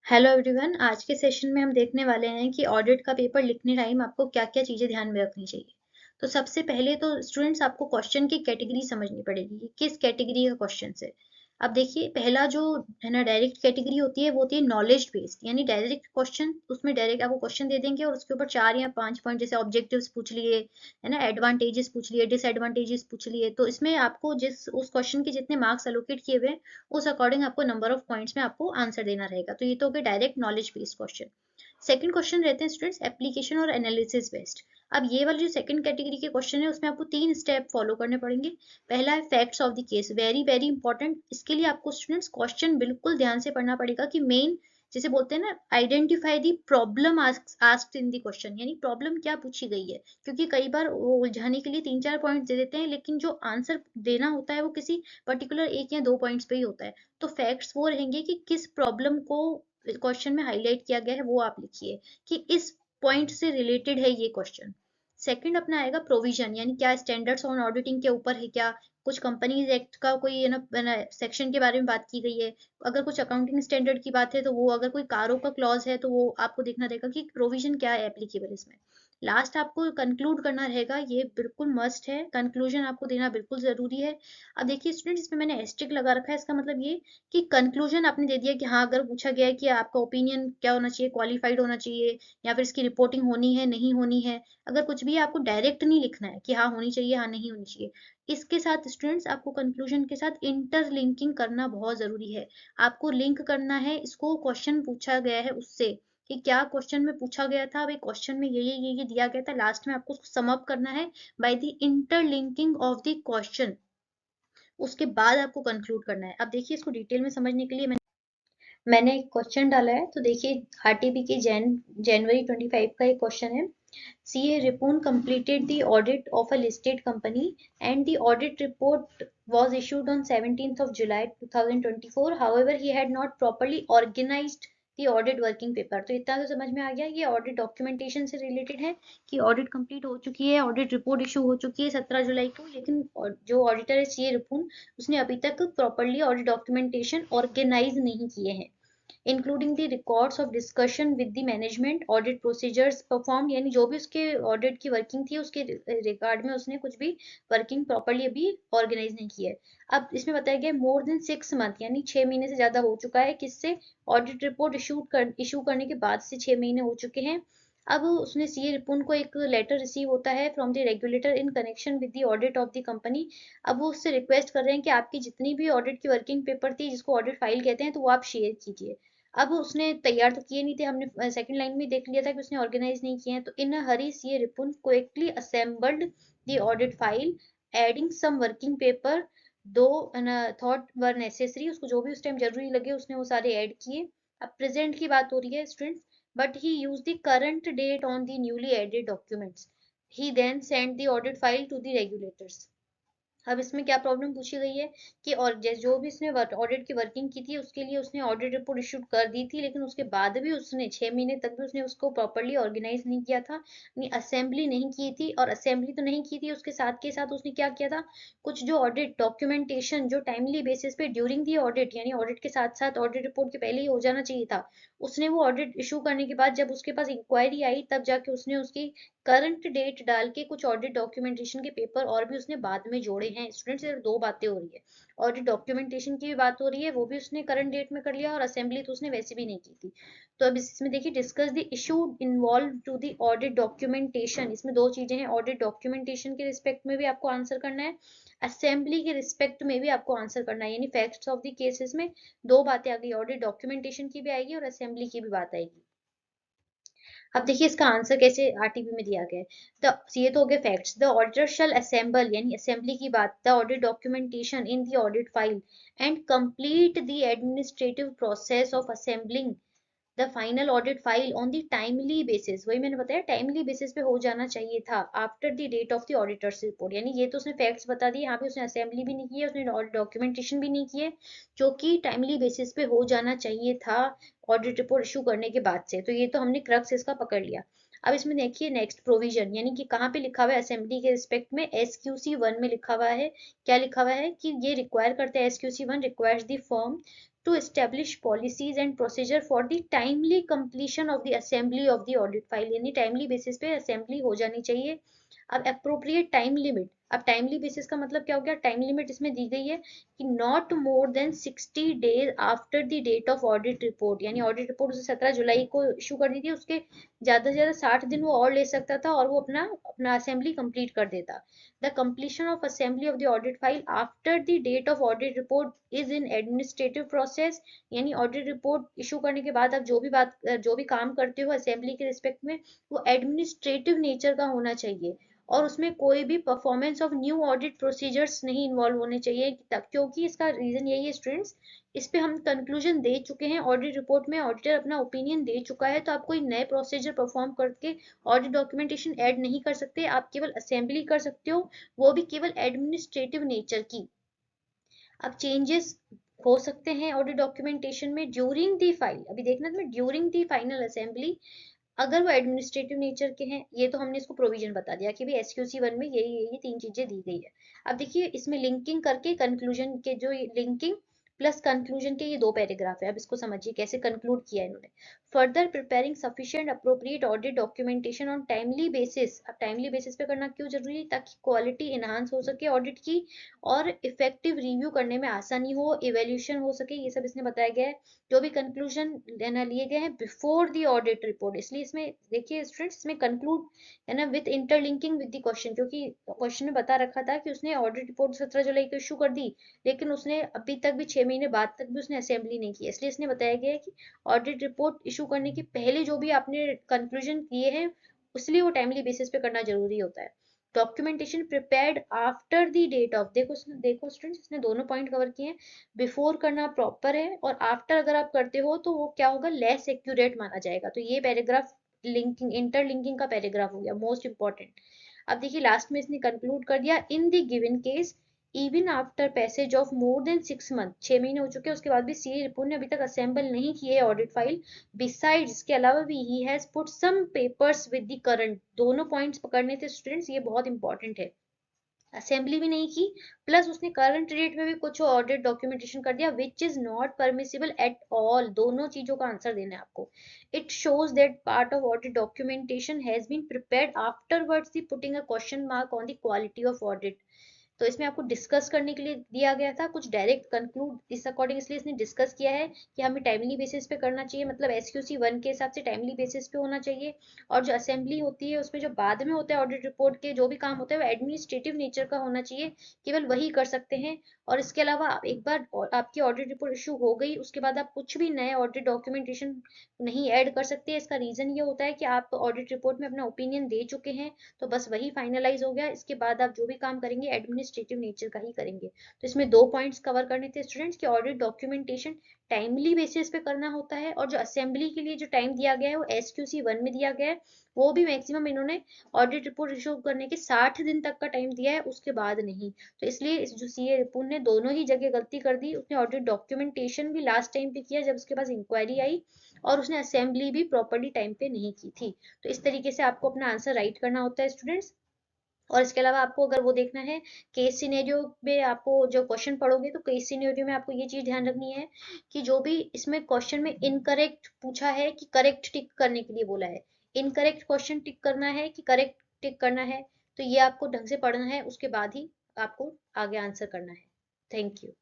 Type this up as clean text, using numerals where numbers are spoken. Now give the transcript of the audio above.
Hello everyone. आज के session में हम देखने वाले हैं कि ऑडिट का पेपर लिखने टाइम आपको क्या-क्या चीज़ें ध्यान में रखनी चाहिए। तो सबसे पहले तो स्टूडेंट्स आपको क्वेश्चन की कैटेगरी समझनी पड़ेगी कि किस कैटेगरी का क्वेश्चन है। अब देखिए, पहला जो है ना डायरेक्ट कैटेगरी होती है वो होती है नॉलेज बेस्ड, यानी डायरेक्ट क्वेश्चन। उसमें डायरेक्ट आपको क्वेश्चन दे देंगे और उसके ऊपर 4 या 5 पॉइंट जैसे ऑब्जेक्टिव्स पूछ लिए, है ना, एडवांटेजेस पूछ लिए, डिसएडवांटेजेस पूछ लिए। तो इसमें आपको जिस उस क्वेश्चन के जितने मार्क्स एलोकेट किए हुए हैं उस अकॉर्डिंग आपको नंबर ऑफ पॉइंट्स में आपको आंसर देना रहेगा। तो ये तो हो गया direct knowledge based question. Second question रहते हैं स्टूडेंट्स एप्लीकेशन और एनालिसिस बेस्ड। अब ये वाली जो सेकंड कैटेगरी के क्वेश्चन है उसमें आपको 3 स्टेप फॉलो करने पड़ेंगे। पहला है facts of the case, very very important. इसके लिए आपको स्टूडेंट्स क्वेश्चन बिल्कुल ध्यान से पढ़ना पड़ेगा कि मेन, जैसे बोलते हैं ना, identify the problem asked in the question, यानी प्रॉब्लम क्या पूछी गई है। क्योंकि कई बार वो उलझाने के लिए 3-4 पॉइंट दे देते हैं, लेकिन जो आंसर देना होता है वो किसी पर्टिकुलर 1 या 2 पॉइंट्स पे ही होता है। तो फैक्ट्स वो रहेंगे कि किस प्रॉब्लम को क्वेश्चन में हाईलाइट किया गया है वो आप लिखिए कि इस पॉइंट से रिलेटेड है ये क्वेश्चन। सेकंड अपना आएगा प्रोविजन, यानी क्या स्टैंडर्ड्स ऑन ऑडिटिंग के ऊपर है, क्या कुछ कंपनीज एक्ट का कोई सेक्शन के बारे में बात की गई है। अगर कुछ अकाउंटिंग स्टैंडर्ड की बात है तो वो, अगर कोई कारों का क्लॉज है तो वो आपको देखना रहेगा कि प्रोविजन क्या है एप्लीकेबल इसमें। लास्ट आपको कंक्लूड करना रहेगा, ये बिल्कुल मस्ट है, कंक्लूजन आपको देना बिल्कुल जरूरी है। अब देखिए स्टूडेंट, इसमें मैंने एस्ट्रिक लगा रखा है, इसका मतलब ये कि कंक्लूजन आपने दे दिया कि हाँ, अगर पूछा गया है कि आपका ओपिनियन क्या होना चाहिए, क्वालिफाइड होना चाहिए या फिर इसकी रिपोर्टिंग होनी है नहीं होनी है। अगर कुछ भी है, आपको डायरेक्ट नहीं लिखना है कि हाँ होनी चाहिए हाँ नहीं होनी चाहिए। इसके साथ स्टूडेंट्स आपको कंक्लूजन के साथ इंटरलिंकिंग करना बहुत जरूरी है। आपको लिंक करना है इसको क्वेश्चन पूछा गया है उससे, कि क्या क्वेश्चन में पूछा गया था, भाई क्वेश्चन में ये दिया गया था, लास्ट में आपको उसको सम अप करना है by the interlinking of the question. उसके बाद आपको कंक्लूड करना है। अब देखिए, इसको डिटेल में समझने के लिए मैंने एक क्वेश्चन डाला है। तो देखिए, आरटीबी के जनवरी 25 का एक क्वेश्चन है। CA Ripon completed the audit of a listed company and the audit report was issued on 17th of July 2024. However, he had not properly organized the audit working paper. तो इतना तो समझ में आ गया, ये ऑडिट डॉक्यूमेंटेशन से related है कि ऑडिट कंप्लीट हो चुकी है, ऑडिट रिपोर्ट इशू हो चुकी है 17 जुलाई को, लेकिन जो ऑडिटर है सीए रिपोन, उसने अभी तक प्रॉपरली ऑडिट डॉक्यूमेंटेशन ऑर्गेनाइज नहीं किए हैं, including the records of discussion with the management, audit procedures perform, यानी जो भी उसके ऑडिट की वर्किंग थी उसके रिकॉर्ड में उसने कुछ भी वर्किंग प्रॉपरली अभी ऑर्गेनाइज नहीं की है। अब इसमें बताया गया मोर देन 6 मंथ, यानी 6 महीने से ज्यादा हो चुका है, किससे, ऑडिट रिपोर्ट इशू करने के बाद से 6 महीने हो चुके हैं। अब उसने सीए रिपुन को एक लेटर रिसीव होता है from the regulator in connection with the audit of the company. अब वो उससे रिक्वेस्ट कर रहे हैं कि आपकी जितनी भी ऑडिट की वर्किंग पेपर थी, जिसको ऑडिट फाइल कहते हैं, तो वो आप शेयर कीजिए। अब उसने तैयार तो किए नहीं थे, हमने सेकंड लाइन में देख लिया था कि उसने ऑर्गेनाइज नहीं किए हैं। तो इन हरी CA Ripun quickly assembled the audit file, adding some working paper, though thought were necessary, उसको जो भी उस टाइम जरूरी लगे उसने वो सारे ऐड किए। अब प्रेजेंट की बात हो रही है students, but he used the current date on the newly added documents. He then sent the audit file to the regulators. अब इसमें क्या प्रॉब्लम पूछी गई है कि, और जो भी इसने ऑडिट की वर्किंग की थी उसके लिए उसने ऑडिट रिपोर्ट इशू कर दी थी, लेकिन उसके बाद भी उसने 6 महीने तक भी उसने उसको प्रॉपरली ऑर्गेनाइज नहीं किया था, असेंबली नहीं की थी। और असेंबली तो नहीं की थी, उसके साथ के साथ उसने क्या किया था, कुछ जो ऑडिट डॉक्यूमेंटेशन जो टाइमली बेसिस पे ड्यूरिंग दी ऑडिट, यानी ऑडिट के साथ साथ ऑडिट रिपोर्ट के पहले ही हो जाना चाहिए था, उसने वो ऑडिट इशू करने के बाद जब उसके पास इंक्वायरी आई तब जाके उसने उसकी करंट डेट डाल के कुछ ऑडिट डॉक्यूमेंटेशन के पेपर और भी उसने बाद में जोड़े हैं। स्टूडेंट्स, सिर्फ दो बातें हो रही है, ऑडिट डॉक्यूमेंटेशन की भी बात हो रही है, वो भी उसने करंट डेट में कर लिया, और असेंबली तो उसने वैसे भी नहीं की थी। तो अब इसमें देखिए, discuss the issue involve to the audit documentation, इसमें दो चीजें हैं, ऑडिट डॉक्यूमेंटेशन के रिस्पेक्ट में भी आपको आंसर करना है, असेंबली के रिस्पेक्ट में भी आपको आंसर करना है, यानी फैक्ट्स ऑफ द केसेस में दो बातें आ गई, ऑडिट डॉक्यूमेंटेशन की भी आएगी और असेंबली की भी बात आएगी। अब देखिए इसका आंसर कैसे आरटीपी में दिया गया है। तो ये तो हो गया facts. The auditor shall assemble, यानी असेंबली की बात, the audit documentation in the audit file and complete the administrative process of assembling the final audit file on the timely basis, वही मैंने बताया टाइमली बेसिस पे हो जाना चाहिए था, after the date of the auditors report. यानी ये तो उसने फैक्ट्स बता दिए, यहाँ पे उसने असेंबली भी नहीं की है, उसने डॉक्यूमेंटेशन भी नहीं की है, जो कि टाइमली बेसिस पे हो जाना चाहिए था ऑडिट रिपोर्ट इशू करने के बाद से। तो ये तो हमने क्रक्स इसका पकड़ लिया। अब इसमें देखिए नेक्स्ट प्रोविजन, यानी कि कहाँ पे लिखा हुआ है, असेंबली के रिस्पेक्ट में SQC 1 में लिखा हुआ है। क्या लिखा हुआ है कि ये रिक्वायर करता है, SQC 1 requires the firm to establish policies and procedure for the timely completion of the assembly of the audit file, यानी टाइमली बेसिस पे असेंबली हो जानी चाहिए। अब अप्रोप्रिएट टाइम लिमिट, अब टाइमली बेसिस का मतलब क्या हो गया, टाइम लिमिट इसमें दी गई है कि not more than 60 days after the date of audit report, यानी ऑडिट रिपोर्ट उसे 17 जुलाई को इशू कर दी थी, उसके ज्यादा से ज्यादा 60 दिन वो और ले सकता था और वो अपना अपना असेंबली कंप्लीट कर देता। The completion of assembly of the audit file after the date of audit report is in administrative process, यानी ऑडिट रिपोर्ट इशू करने के बाद आप जो भी काम करते हो असेंबली के रिस्पेक्ट में, वो एडमिनिस्ट्रेटिव नेचर का होना चाहिए और उसमें कोई भी performance of new audit procedures नहीं इन्वॉल्व होने चाहिए, क्योंकि इसका रीजन यही है स्टूडेंट्स, इस पे हम कंक्लूजन दे चुके हैं, ऑडिट रिपोर्ट में ऑडिटर अपना ओपिनियन दे चुका है, तो आप कोई नए प्रोसीजर परफॉर्म करके ऑडिट डॉक्यूमेंटेशन ऐड नहीं कर सकते, आप केवल असेंबली कर सकते हो, वो भी केवल एडमिनिस्ट्रेटिव नेचर की। अब चेंजेस हो सकते हैं ऑडिट डॉक्यूमेंटेशन में ड्यूरिंग दी फाइल, अभी देखना तुम्हें ड्यूरिंग दी फाइनल असेंबली, अगर वो एडमिनिस्ट्रेटिव नेचर के हैं, ये तो हमने इसको प्रोविजन बता दिया कि भाई SQC 1 में ये 3 चीजें दी गई है। अब देखिए इसमें लिंकिंग करके कंक्लूजन के जो लिंकिंग प्लस कंक्लूजन के ये 2 पैराग्राफ है, अब इसको समझिए कैसे कंक्लूड किया है इन्होंने। Further preparing sufficient appropriate audit documentation on timely basis, अब टाइमली बेसिस पे करना क्यों जरूरी है, ताकि क्वालिटी इनहांस हो सके ऑडिट की और इफेक्टिव रिव्यू करने में आसानी हो, इवेल्यूशन हो सके, ये सब इसने बताया गया है। जो भी कंक्लूजन लेना लिए गए हैं बिफोर द ऑडिट रिपोर्ट, इसलिए इसमें देखिए स्टूडेंट्स, इसमें कंक्लूड है ना with interlinking with the question, क्योंकि क्वेश्चन में बता रखा था कि उसने ऑडिट रिपोर्ट 17 जुलाई को इशू कर दी, लेकिन उसने अभी तक भी 6 महीने बाद तक भी उसने असेंबली नहीं की, इसलिए इसने बताया गया है कि ऑडिट रिपोर्ट इशू करने के पहले जो भी आपने कंक्लूजन किए हैं, इसलिए वो टाइमली बेसिस पे करना जरूरी होता है। Documentation prepared after the date of, देखो स्टूडेंट्स इसने दोनों पॉइंट कवर किए हैं, बिफोर करना प्रॉपर है और आफ्टर अगर आप करते हो तो वो क्या होगा, लेस एक्यूरेट माना जाएगा। तो ये पैराग्राफ लिंकिंग इंटरलिंकिंग का पैराग्राफ हो गया मोस्ट इंपॉर्टेंट। अब देखिए लास्ट में इसने कंक्लूड कर दिया, in the given case even after passage of more than 6 month, 6 महीने हो चुके हैं उसके बाद भी सीए रिपोर्ट ने अभी तक असेंबल नहीं की है ऑडिट फाइल, बिसाइड्स इसके अलावा भी he has put some papers with the current, दोनों पॉइंट्स पकड़ने थे स्टूडेंट्स, ये बहुत इंपॉर्टेंट है। असेंबली भी नहीं की प्लस उसने करंट डेट में भी कुछ ऑडिट डॉक्यूमेंटेशन कर दिया which is not permissible at all, दोनों चीजों का आंसर देना है आपको। It shows that part of audit documentation has been prepared afterwards the putting a question mark on the quality of audit, तो इसमें आपको डिस्कस करने के लिए दिया गया था, कुछ डायरेक्ट कंक्लूड इस अकॉर्डिंग, इसलिए इसने डिस्कस किया है कि हमें टाइमली बेसिस पे करना चाहिए, मतलब SQC 1 के हिसाब से टाइमली बेसिस पे होना चाहिए, और जो असेंबली होती है उसमें जो बाद में होता है ऑडिट रिपोर्ट के जो भी काम होता है वो एडमिनिस्ट्रेटिव नेचर का होना चाहिए, केवल वही कर सकते हैं। और इसके अलावा एक बार आपकी ऑडिट रिपोर्ट इशू हो गई उसके बाद आप कुछ भी नए ऑडिट डॉक्यूमेंटेशन नहीं ऐड कर सकते, इसका रीजन ये होता है कि आप ऑडिट रिपोर्ट में अपना ओपिनियन दे चुके हैं, तो बस वही फाइनलाइज हो गया, इसके बाद आप जो भी काम करेंगे एडमिनिस्ट्रेटिव नेचर का ही करेंगे। तो इसमें 2 पॉइंट्स कवर करने थे स्टूडेंट्स की ऑडिट डॉक्यूमेंटेशन टाइमली बेसिस पे करना होता है, और जो असेंबली के लिए जो टाइम दिया गया है वो SQC 1 में दिया गया है, वो भी मैक्सिमम इन्होंने ऑडिट रिपोर्ट इशू करने के 60 दिन तक का टाइम दिया है, उसके बाद नहीं। तो इसलिए इस जो सीए रिपोर्ट ने दोनों ही जगह गलती कर दी, उसने ऑडिट डॉक्यूमेंटेशन भी लास्ट टाइम पे किया जब उसके पास इंक्वायरी आई, और उसने असेंबली भी प्रॉपरली टाइम पे नहीं की थी। तो इस तरीके से आपको अपना आंसर राइट करना होता है स्टूडेंट्स। और इसके अलावा आपको अगर वो देखना है केस सिनेरियो में, आपको जो क्वेश्चन पढ़ोगे तो केस सिनेरियो में आपको ये चीज ध्यान रखनी है कि जो भी इसमें क्वेश्चन में इनकरेक्ट पूछा है कि करेक्ट टिक करने के लिए बोला है, इनकरेक्ट क्वेश्चन टिक करना है कि करेक्ट टिक करना है, तो ये आपको ढंग से पढ़ना है, उसके बाद ही आपको आगे आंसर करना है। Thank you.